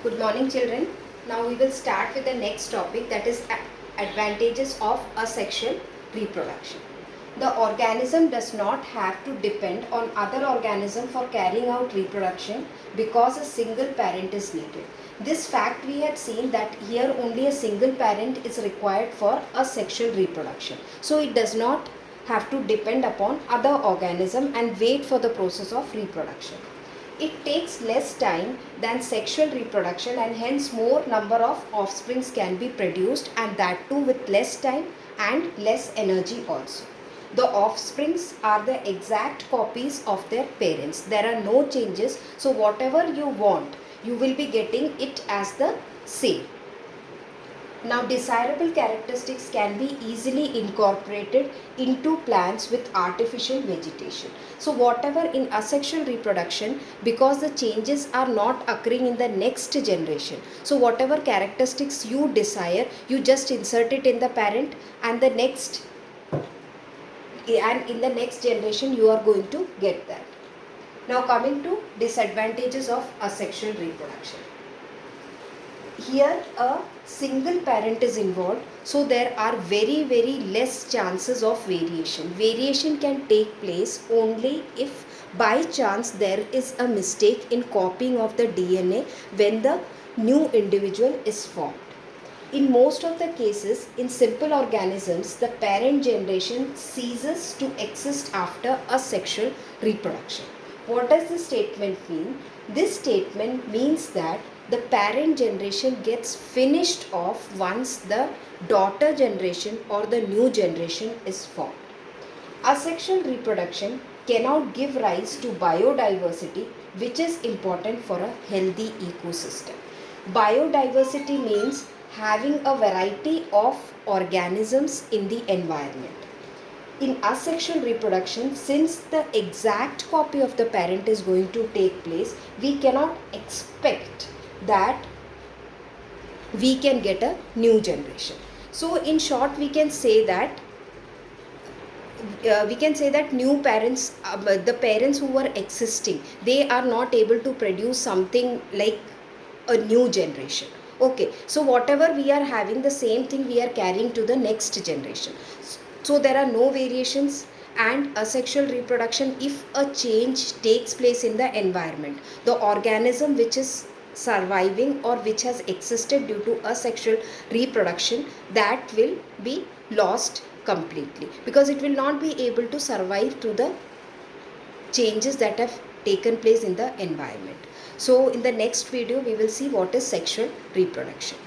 Good morning, children. Now we will start with the next topic, that is advantages of asexual reproduction. The organism does not have to depend on other organism for carrying out reproduction because a single parent is needed. This fact we had seen that here only a single parent is required for asexual reproduction. So it does not have to depend upon other organism and wait for the process of reproduction. It takes less time than sexual reproduction, and hence more number of offsprings can be produced, and that too with less time and less energy also. The offsprings are the exact copies of their parents. There are no changes. So whatever you want, you will be getting it as the same. Now, desirable characteristics can be easily incorporated into plants with artificial vegetation. So, whatever in asexual reproduction, because the changes are not occurring in the next generation. So, whatever characteristics you desire, you just insert it in the parent, and in the next generation you are going to get that. Now, coming to disadvantages of asexual reproduction. Here a single parent is involved, so there are very less chances of variation can take place only if by chance there is a mistake in copying of the DNA when the new individual is formed. In most of the cases, in simple organisms, the parent generation ceases to exist after asexual reproduction. What does this statement mean? This statement means that the parent generation gets finished off once the daughter generation or the new generation is formed. Asexual reproduction cannot give rise to biodiversity, which is important for a healthy ecosystem. Biodiversity means having a variety of organisms in the environment. In asexual reproduction, since the exact copy of the parent is going to take place, we cannot expect that we can get a new generation. So in short, we can say that new parents, the parents who were existing, they are not able to produce something like a new generation. Okay, so whatever we are having, the same thing we are carrying to the next generation. So there are no variations. And asexual reproduction, if a change takes place in the environment, the organism which is surviving or which has existed due to asexual reproduction, that will be lost completely, because it will not be able to survive through the changes that have taken place in the environment. So in the next video we will see what is sexual reproduction.